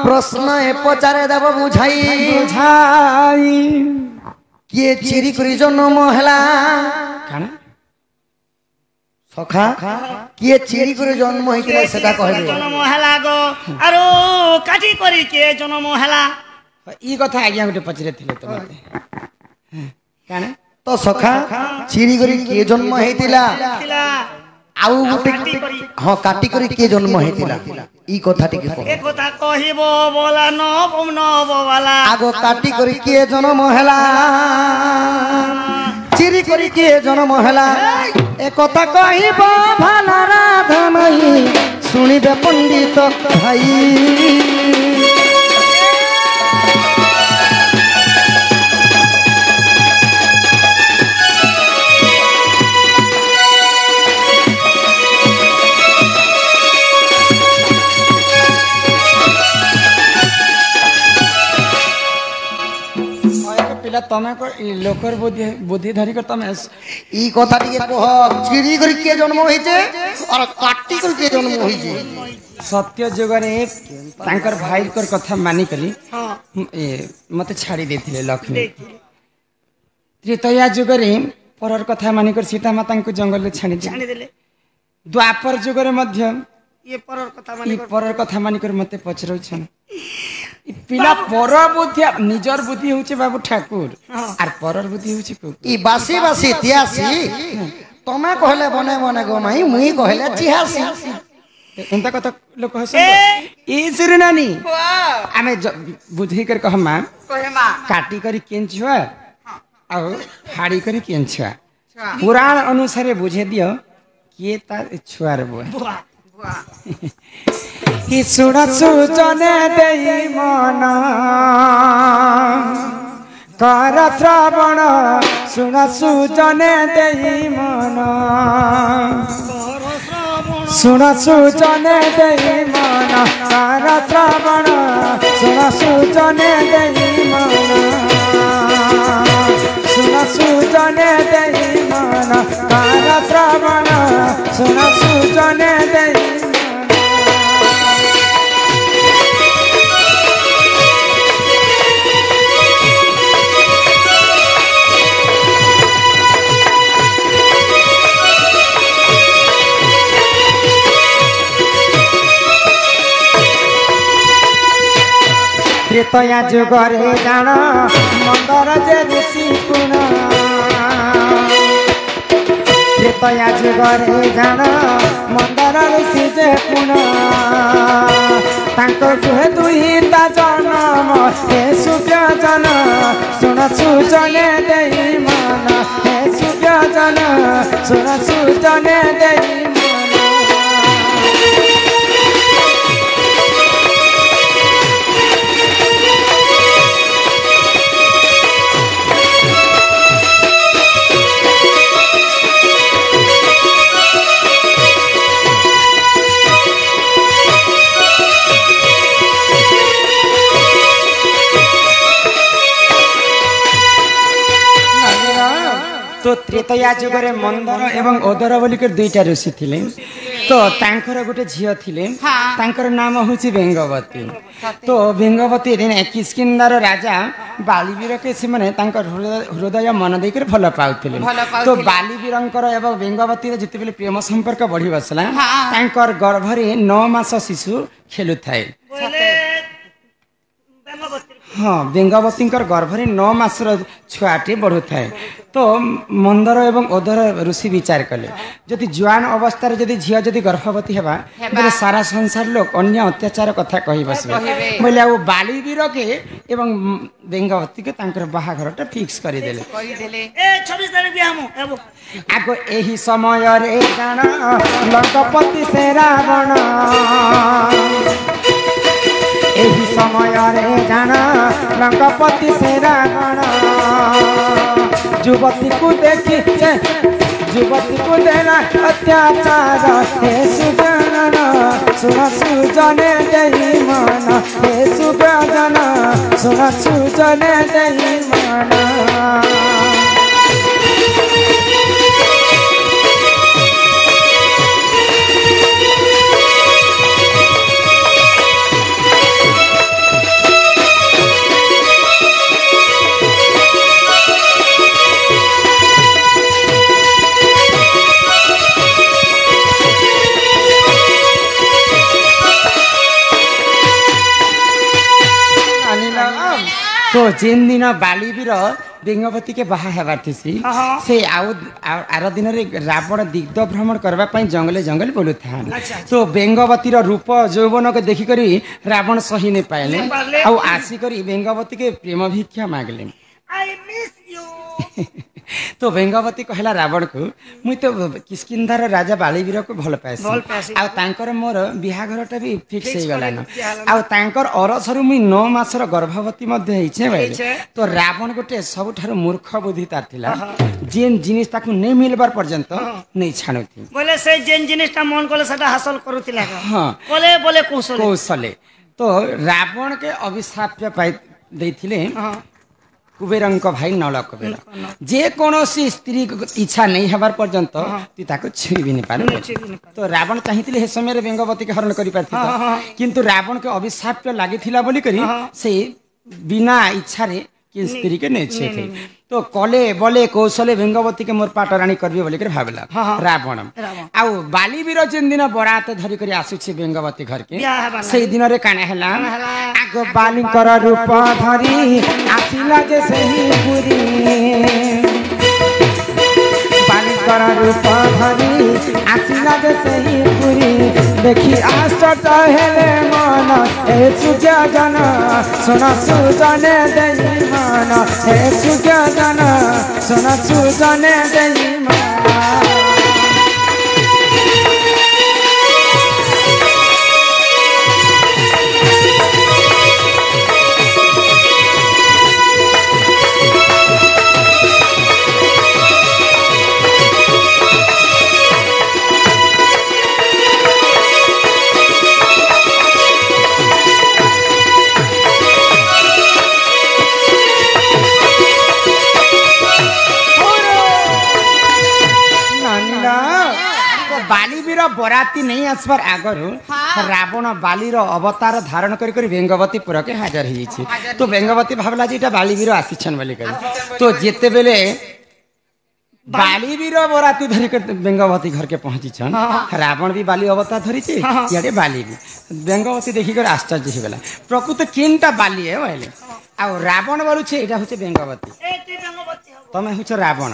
प्रश्न ए पचारे देव बुझाई किए चिरी करी जन्म हैला काना सखा किए चिरी करी जन्म होइतिला सेटा कहबे जन्म हैला गो आरो काटी करी के जन्म हैला ई कथा आज्ञा गुटे पचरे थिले तो मते काना तो सखा चिरी करी के जन्म होइतिला आउ गुटे हां काटी करी के जन्म होइतिला ई कथा टिके कह ए कथा कहिबो बोला न बोला आगो काटी करी के जन्म हैला चिरी करी के जन्म हैला ए कथा कहिबो भाला राधमई सुनिबे पंडित भाई तमे को लोकर बुद्धि बुद्धि धरी कर तमे ई कथा टिके कह चिरी करी के जन्म होइचे और काटी करी के जन्म होइचे सत्य जुगरे तांकर भाई कर कथा मानी कली ए मते छाड़ी देथिले लक्ष्मी त्रेतया जुगरे परर कथा मानी कर सीता माता को जंगल में छाड़ी देले द्वापर जुगरे मध्य ये परर कथा मानी कर मते पचरौ छन पिला पर बुद्धि निजर बुद्धि होचे बाबू ठाकुर आर परर बुद्धि होचे को ई बासी बासी इतिहासी तमे कहले बने बने गो माई मुई कहले चिहासी एंता कथा लोक हसे ई सिरनानी आमे बुद्धि कर कहमा काटी करी केंछुआ आ फाड़ी करी केंछुआ पुराण अनुसार बुझे दियो के तार छुआर बुआ कि सुना सुजने देई मन कर श्रवण सुना सुजने देई मन सुना सुजने देई मन कर श्रवण सुना सुजने देई मन सुना सुजने देई मन कर श्रवण सुना सुजने देई त्रेतया जुगरे जान मंदर जे ऋषि गुण त्रेतया जुगरे जान मंदर ऋषि जे गुण तांको जुहे दुहिता जन्म हे सूर्य जन सुन सुजने देई मन हे सूर्य जन सुन सुजने देई तो त्रेतया जुगरे मंदर एवं ओदर बोली कर दुईटा ऋषि थिले तो तांकर गोटे झियो थिले तांकर नाम होची बेंगवती तो बेंगवती रे किष्किंधार राजा बालीवीर के से माने तांकर हृदय मन देकर भल पाउथिले तो बालीवीरंकर एवं बेंगवती जते बेले प्रेम संपर्क बढ़ी बसला तांकर गर्भ रे 9 मास शिशु खेलु थाए हाँ बेंगवती गर्भ रे 9 मास छुआटे बढ़ु थाए तो मंदर एवं ओदर ऋषि विचार कले जदि जुआन अवस्था जदि झिया जदि गर्भवती हेबा बेले सारा संसार लोग अन्य अत्याचार कथा कहि बसबे बोले आ बालीवीर के एवं बेंगवती के तांकर बाहाघरटा फिक्स करि देले ए 26 तारिख बियाह मु एबो आगो एही समय रे जान लंकापति से रावण एही समय रे जान लंकापति से रावण युवती को देखी युवती को देना अत्याचार हे सुजन सुन सुजने देई मन हे सुजन सुन सुजने देई मन तो जेन दिन बालीवीर बेंगवती के बाहा हेबार थी से आर दिन रावण दिग्ध भ्रमण करने जंगले जंगल बोलू था तो बेंगवतीर रूप यौवन को देखिक रावण सही नहीं पाइले आसिक बेंगवती के प्रेम भिक्षा मांगले तो बेंगवती कहला रावण को मुई तो किष्किंधार राजा बालीवीर को भल पासी आर मोर बिहाघरटा भी फिक्स हो गलान आर अरसरु मुई 9 मासर गर्भवती तो रावण गोटे सबुठार मूर्ख बुद्धि तार थिला जेन जिनिस ताकू नहीं मिलबार पर्यंत नहीं छाणुथि बोले से जेन जिनिसटा मन कोले सेटा हासिल करूतिला हां बोले बोले कौशले तो रावण के अभिशाप पाई देथिले कुबेर भाई नल कुबेर जे कौनसी स्त्री इच्छा नहीं हबार पर्यंत तू ताको छुई भी नहीं पारे तो रावण चाहिए हे समय बेंगवती के हरण करि पारथि किंतु रावण के अभिशाप लागिथिला बोली करी से बिना इच्छा रे कि स्त्री के नहीं छे तो कले बोले कौशले बेंगवती के मोर पाटराणी करबे बोली कर भाबला रावण आउ बालीवीर जेन दिन बरात धरि करी आसुछि बेंगवती घर के सेही दिन रे काना हला आगो बाली कर रूप धरि आसिला जे सही पुरी बाली कर रूप धरि आसिला जे सही पुरी देखी आश्चर्य हेले मन हे सुजा जन सुना सुजने देई मन हे सुजा जन सुना सुजने देई मन बालीवीर बराती नहीं आसबार आगर रावण बालीर अवतार धारण कर बेंगवतीपुर के हाजर हो तो बेंगवती भावला जे बालीवीर आसीछन बोली तो जिते बेले बालीवीर बराती धरिक बेंगवती घर के पहुंची रावण भी बाली अवतार धरी इे बाली भी बेंगवती देखिक आश्चर्य हो गला प्रकृत केनटा बाली है बोले आ रावण बोलू यहाँ हूँ बेंगवती तमें हूँ रावण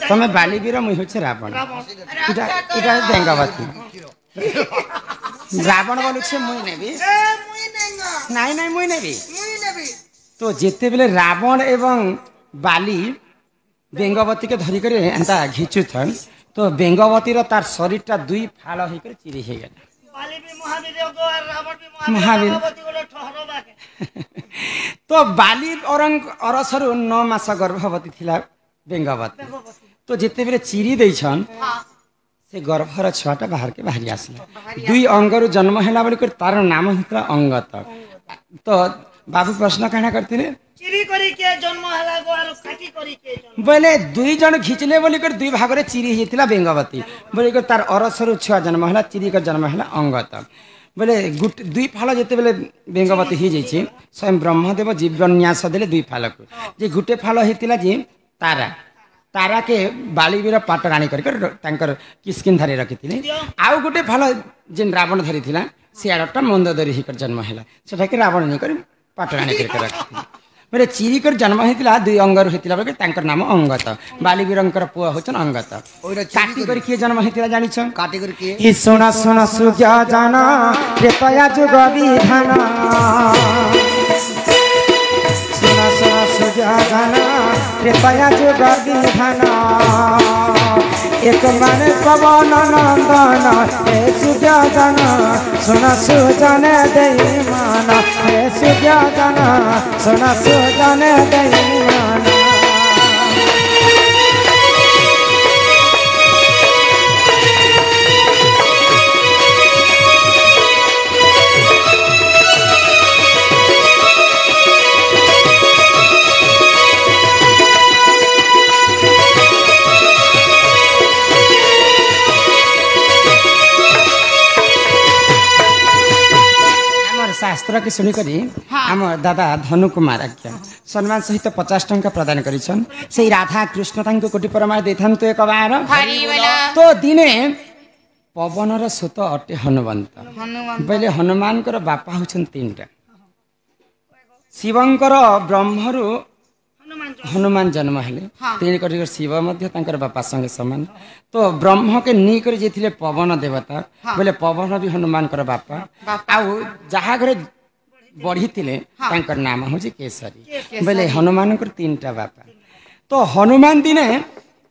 तमें बालीवीर मुई हूँ रावण इटा बेंगवती रावण बोलू मुई नेबी नाई नाई मुई नेबी तो जिते बेले रावण एवं बाली बेंगवती के धरिक एंता घिचुथन तो बेंगवती तार शरीर दुई फाल होकर चिरी हो गला महावीर तो बाली अरसर 9 मास गर्भवती थिला बेंगवती तो जिते बेले चिरी देछन से गर्भर छुआटा बाहर के बाहरी आसला दुई अंगरु जन्म हैला बोली तार नाम होता अंगत तो बाबू प्रश्न कहना करते चिरी करी के जन्म हला गो आरो काटी करी के जन्म बोले दुई जन खिचले बोली कर दुई भाग रे चिरी हेतिला बेंगवती बोली कर तार अरसरु छुआ जन्म हला चिरी कर जन्म हला अंगत बोले दुई फाल जिते बेले बेंगवती हो जाइए स्वयं ब्रह्मदेव जीवन्यास देले दुई फाल को जे गुटे फाल हेतिला जे तारा तारा के बालीवीर पाटराणी कर किष्किंधारे रखी आउ गोटे फाल जेन रावण धरी सियाड़टा मंदोदरी होकर जन्म है सेटा के रावण नहीं कर पाटराणी कर रखी बोले चिरी कर जन्म होता दुई अंगर होता बेले नाम अंगत बालीवीर पुआ होचन अंगत काटी कर किए जन्म होता जानिछ काटी कर किए सोना सोना सुजा जाना त्रेतया जुग विधान सोना सोना सुजा जाना त्रेतया जुग विधान एक मन पवन नंदन हे सुजा जाना सोना सुजन देई मान हे सुजा जाना सोना सुजन देई मान शास्त्र के शुणिक आम दादा धनु कुमार आज्ञा सम्मान सहित 50 टंका प्रदान करिछन से राधा कृष्ण तांको कोटि परमार देथन तो एक बार तो दिने पवनर सुत अटे हनुमंत बोले हनुमान बापा होछन तीनटा शिवंकर ब्रह्मरु हनुमान जन्म हेले तेणी कर शिव मध्य तांकर बापा संगे समान तो ब्रह्म के नी कर जेथिले पवन देवता बोले पवन भी हनुमान कर बापा आउ जहा घरे बढ़ी थिले तांकर नाम होछि केसरी बोले हनुमान कर तीनटा बापा तो हनुमान दिने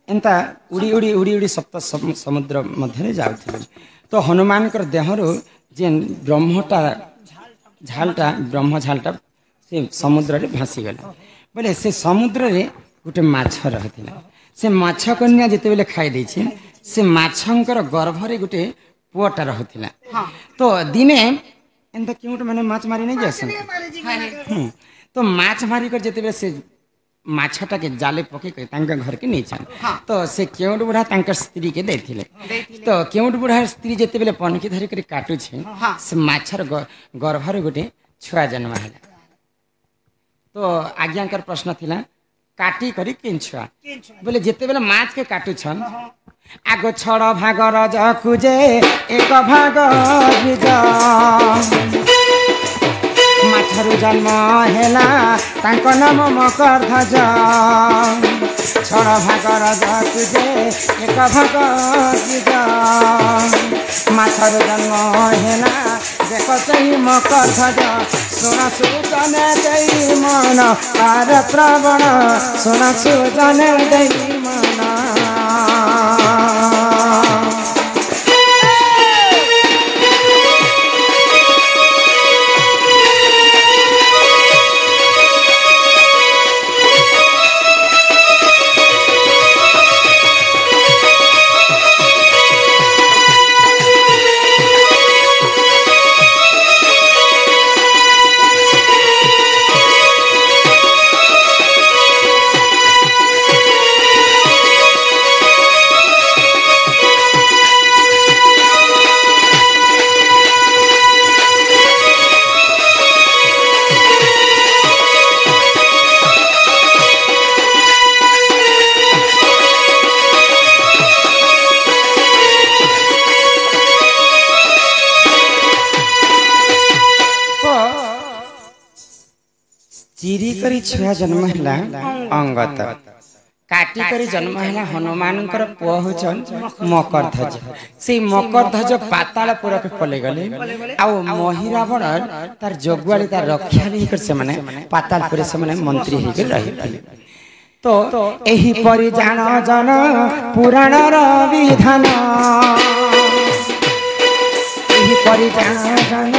एंता उड़ी उड़ी उड़ी उड़ी सप्त समुद्र मध्य जाउथिले तो हनुमान कर देहरु जे ब्रह्मटा झालटा ब्रह्म झालटा से समुद्र रे भासी गला बोले से समुद्र रे गोटे माछ रहिथिला से माछ कन्या जेते बेले खाइ दै छी से माछंकर गर्भ रे गोटे पुअटा रहिथिला तो दिने एंता केउट माने माछ मारी नै जासन तो माछ मारी कर जेते बेले से माछटा के जाले पके के तांका घर के नहीं छन तो से केउट बुढ़ा तांकर स्त्री के देथिले तो केउट बुढ़ा स्त्री जेते बेले पनकी धरि कर काटु छी से माछर गर्भ रे गोटे छुआ जन्म हला तो आज्ञाकर प्रश्न थिला काटी करी केन छुआ बोले जेते बेले माछ के काटु छन आगो छड़ भाग रज कुजे एक भाग बिजा माछरु जन्म हेला तांको नाम मकर ध्वज छड़ भाग रज कुजे एक भाग बिजा माछरु जन्म हेला देख चाहिँ मकर ध्वज सोना सुजन दई मन पार प्रवण सोना सुजन दई मन चिरी करी छुआ जन्म हैला अंगत काटी करी जन्म हैला हनुमानकर पुआ होचन मकर ध्वज से मकर ध्वज पाताल पुर के पले गले आ महिरा बड़ तार जगुआली तार रक्षाली कर से माने पाताल पुर से माने मंत्री हे के रही तो एही परि जान जन पुराण र विधान एही परि जान जन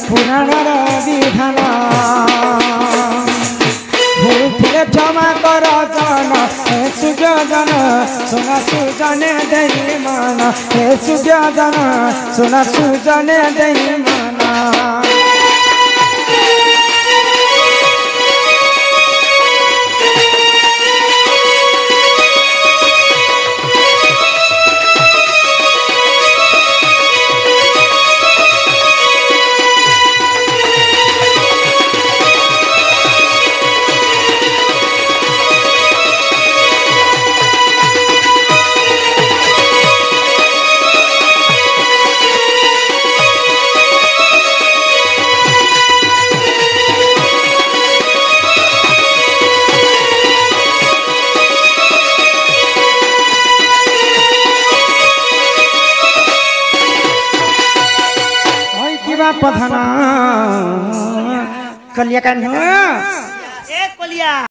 पुराण र विधान क्षमा कर जन हे सुजन सोना सुजन दई मन हे सुजन सोना सुजन दई मन प्रधान कलिया का